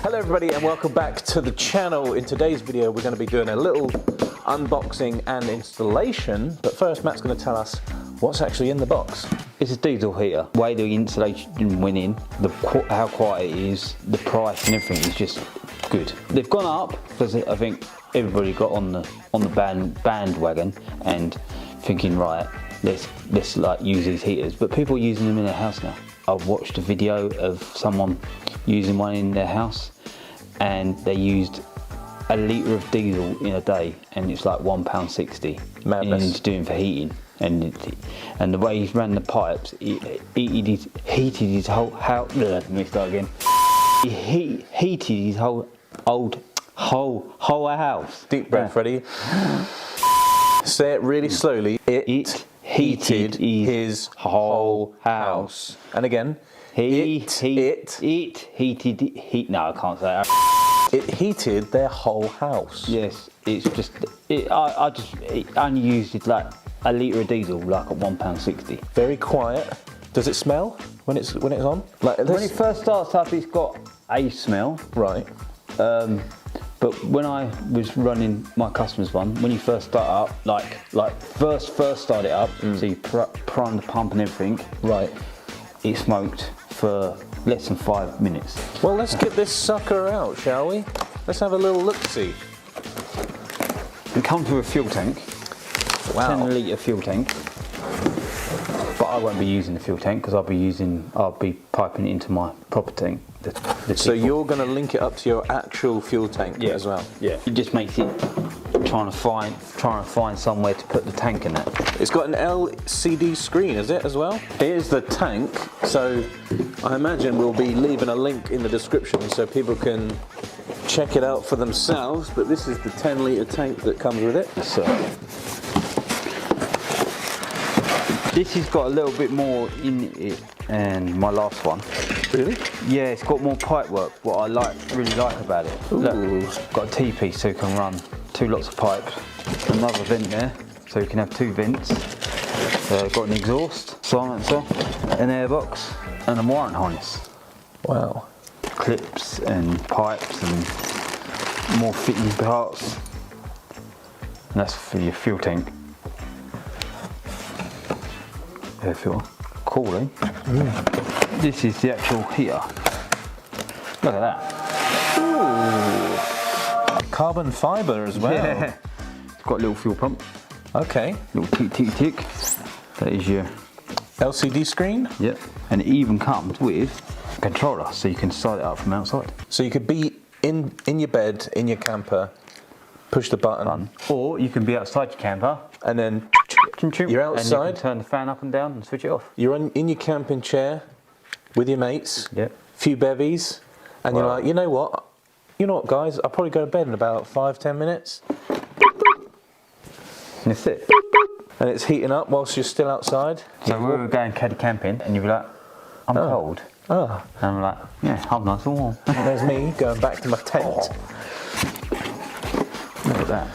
Hello everybody and welcome back to the channel. In today's video we're going to be doing a little unboxing and installation, but first Matt's going to tell us what's actually in the box. It's a diesel heater. The way the installation went in, how quiet it is, the price and everything is just good. They've gone up because I think everybody got on the bandwagon and thinking, right, let's like use these heaters, but people are using them in their house now. I've watched a video of someone using one in their house and they used a litre of diesel in a day and it's like £1.60. Madness. And he's doing for heating. And the way he's ran the pipes, he heated his whole house. Let me start again. He heated his whole house. Deep breath, Freddie. Say it really slowly. It heated his whole house. And again. No, I can't say it. It heated their whole house. Yes, it's just, I only used it like a litre of diesel, like at £1.60. Very quiet. Does it smell when it's on? Like when it first starts up, it's got a smell. Right. But when I was running my customer's one, when you first start up, like first start it up, so you prime the pump and everything. Right. It smoked for less than 5 minutes. Well, let's get this sucker out, shall we? Let's have a little look-see. It comes with a fuel tank. Wow. 10 litre fuel tank. But I won't be using the fuel tank because I'll be piping it into my proper tank. So you're going to link it up to your actual fuel tank as well? Yeah. It just makes it trying to find somewhere to put the tank in it. It's got an LCD screen, is it, as well? Here's the tank. So I imagine we'll be leaving a link in the description so people can check it out for themselves. But this is the 10 litre tank that comes with it. So this has got a little bit more in it than my last one. Really? Yeah, it's got more pipe work, what I really like about it. Ooh. Look, it's got a T-piece so you can run 2 lots of pipes. Another vent there, so you can have 2 vents. Got an exhaust, silencer, an airbox, and a wiring harness. Wow. Clips and pipes and more fitting parts. And that's for your fuel tank. Air filter. Cool, eh? This is the actual heater. Look at that. Ooh. Carbon fibre as well. Yeah. It's got a little fuel pump. Okay. Little tick tick tick. That is your LCD screen? Yep. And it even comes with a controller so you can start it up from outside. So you could be in your bed, in your camper, push the button. Or you can be outside your camper and then you're outside. And you can turn the fan up and down and switch it off. You're in your camping chair with your mates, yep. Few bevies, and you're like, you know what guys, I'll probably go to bed in about 5-10 minutes. That's it. And it's heating up whilst you're still outside. So we were going caddy camping and you'd be like, I'm cold. Oh. And I'm like, yeah, I'm nice and warm. And there's me going back to my tent. Look at that.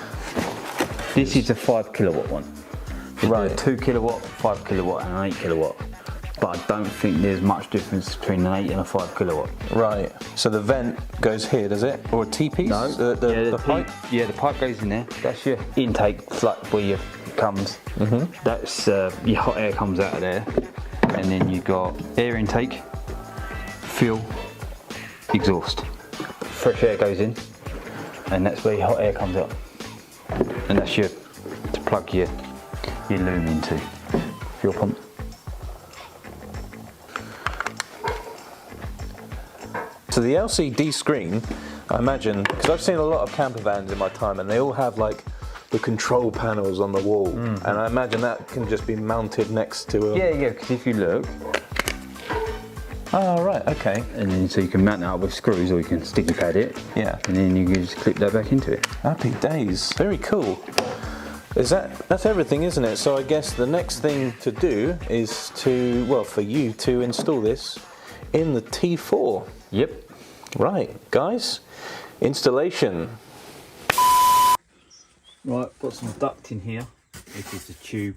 This is a 5 kilowatt one. Right. A 2 kilowatt, 5 kilowatt and an 8 kilowatt. But I don't think there's much difference between an 8 and a 5 kilowatt. Right. So the vent goes here, does it? Or a T-piece? No. The pipe? Yeah, the pipe goes in there. That's your intake, it's like where your comes. That's your hot air comes out of there. And then you've got air intake, fuel, exhaust. Fresh air goes in. And that's where your hot air comes out. And that's to plug your loom into. Fuel pump. So the LCD screen, I imagine, because I've seen a lot of camper vans in my time and they all have like the control panels on the wall, and I imagine that can just be mounted next to a... Yeah, because if you look... Oh, right, okay. And then so you can mount it up with screws or you can sticky pad it. Yeah. And then you can just clip that back into it. Happy days. Very cool. That's everything, isn't it? So I guess the next thing to do is for you to install this in the T4. Yep. Right, guys, installation. Right, got some duct in here. This is the tube.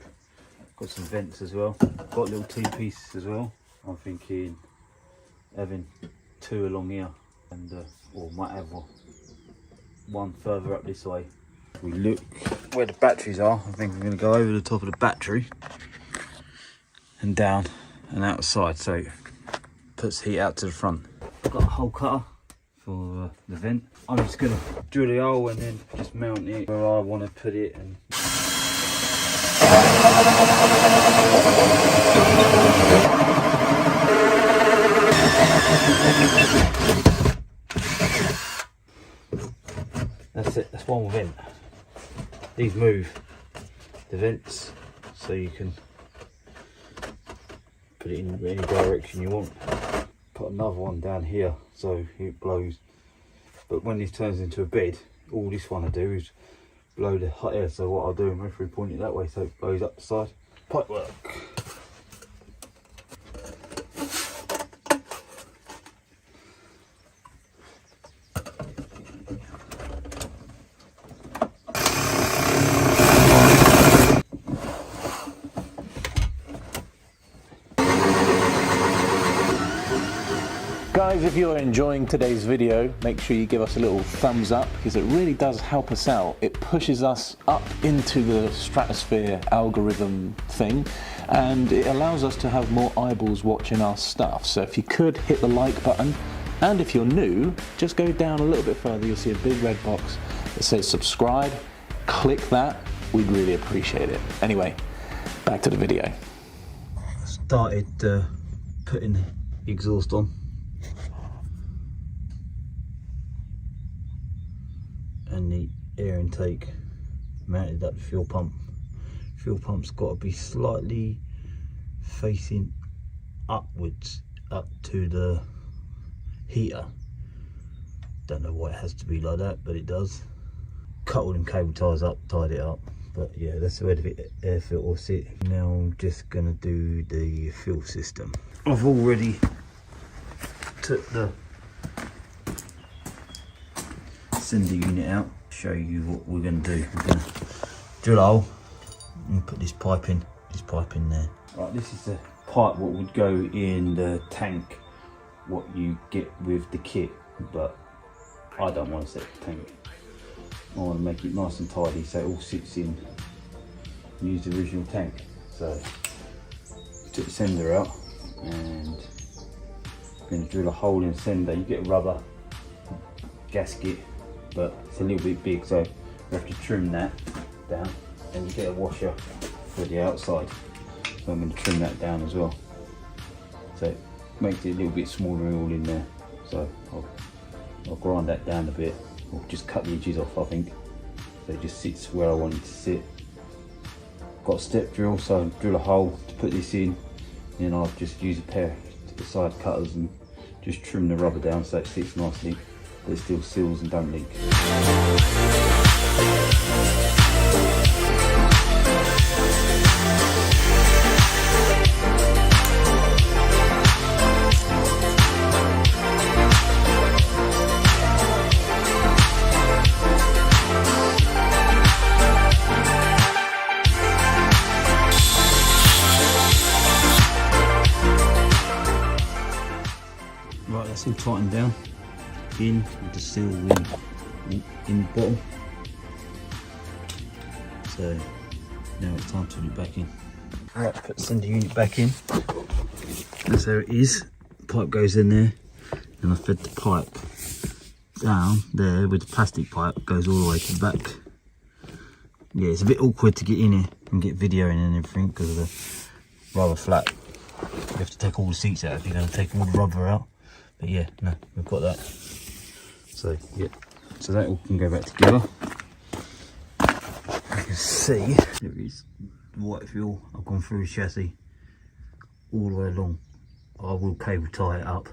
Got some vents as well. Got little T-pieces as well. I'm thinking having 2 along here and or might have one further up this way. We look where the batteries are. I think I'm going to go over the top of the battery and down and outside, so it puts heat out to the front. I've got a hole cutter for the vent. I'm just going to drill the hole and then just mount it where I want to put it. And that's it, that's one vent. These move the vents so you can put it in any direction you want. Put another one down here so it blows, but when this turns into a bed, all this one I do is blow the hot air. So what I'll do, I'm going to point it that way so it blows up the side. Pipe work. Guys, if you're enjoying today's video, make sure you give us a little thumbs up, because it really does help us out. It pushes us up into the stratosphere algorithm thing, and it allows us to have more eyeballs watching our stuff. So if you could hit the like button, and if you're new, just go down a little bit further, you'll see a big red box that says subscribe. Click that, we'd really appreciate it. Anyway, back to the video. Started putting the exhaust on. And the air intake mounted up the fuel pump. Fuel pump's got to be slightly facing upwards up to the heater. Don't know why it has to be like that, but it does. Cut all them cable ties up, tied it up. But yeah, that's where the air filter will sit. Now I'm just gonna do the fuel system. I've already took the sender unit out. Show you what we're going to do. We're going to drill a hole and put this pipe in there. Right, this is the pipe what would go in the tank, what you get with the kit, but I don't want to set the tank. I want to make it nice and tidy so it all sits in. Use the original tank. So took the sender out and I'm going to drill a hole in the sender. You get a rubber gasket, but it's a little bit big, so you have to trim that down, and you get a washer for the outside, so I'm going to trim that down as well, so it makes it a little bit smaller all in there. So I'll grind that down a bit, or just cut the edges off, I think, so it just sits where I want it to sit. Got a step drill, so I'll drill a hole to put this in, and then I'll just use a pair of the side cutters and just trim the rubber down so it sits nicely, but it still seals and don't leak. Right, that's all tightened down. In with the seal in the bottom. So now it's time to put it back in. Right, put the sender unit back in. That's how it is. The pipe goes in there, and I fed the pipe down there with the plastic pipe, goes all the way to the back. Yeah, it's a bit awkward to get in here and get video in and everything because of the rubber flat. You have to take all the seats out if you're going to take all the rubber out. But yeah, no, we've got that. So yeah, so that all can go back together. You can see there is white fuel. I've gone through the chassis all the way along. I will cable tie it up.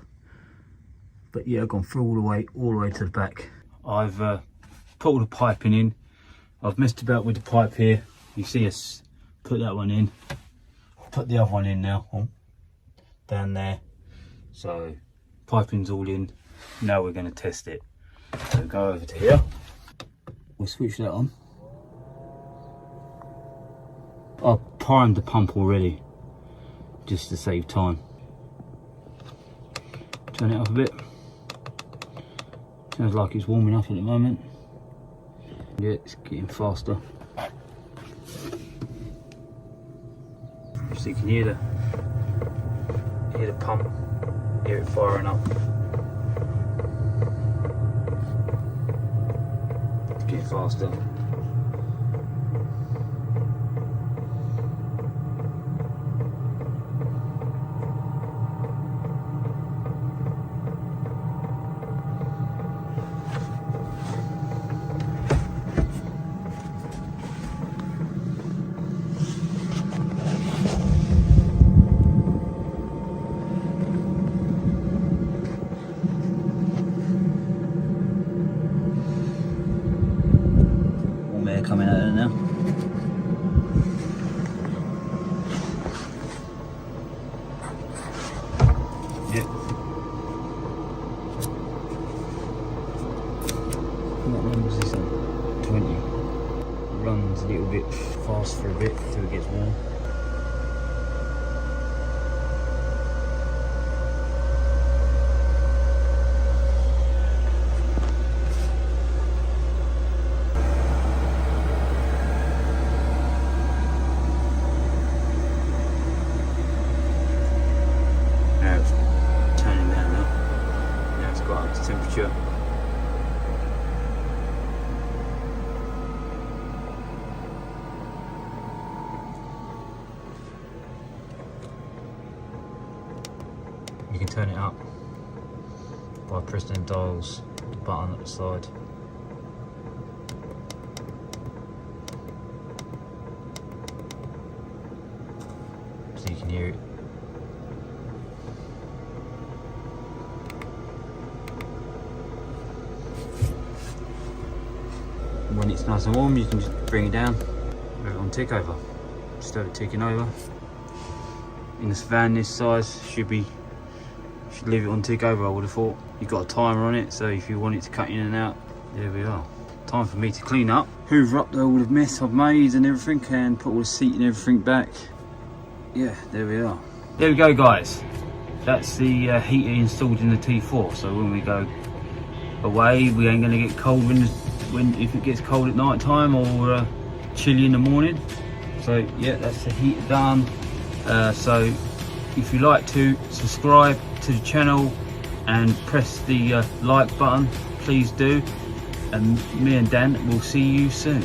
But yeah, I've gone through all the way to the back. I've put all the piping in. I've messed about with the pipe here. You see us put that one in. Put the other one in now, down there. So piping's all in. Now we're going to test it. So go over to here. We'll switch that on. I've primed the pump already, just to save time. Turn it up a bit. Sounds like it's warming up at the moment. Yeah, it's getting faster. So you can hear the pump, hear it firing up. It's getting faster. Coming out of there now. Yeah. What run was this on? 20. It runs a little bit fast for a bit until it gets warm. Temperature. You can turn it up by pressing the dials, the button at the side. So you can hear it. When it's nice and warm, you can just bring it down, leave it on tick over. Just have it ticking over. In a van this size, should leave it on tick over, I would have thought. You've got a timer on it, so if you want it to cut in and out, there we are. Time for me to clean up, hoover up all the mess I've made and everything, and put all the seat and everything back. Yeah, there we are. There we go, guys. That's the heater installed in the T4, so when we go away, we ain't gonna get cold if it gets cold at night time or chilly in the morning. So yeah, that's the heater done. So if you like to subscribe to the channel and press the like button, please do, and me and Dan will see you soon.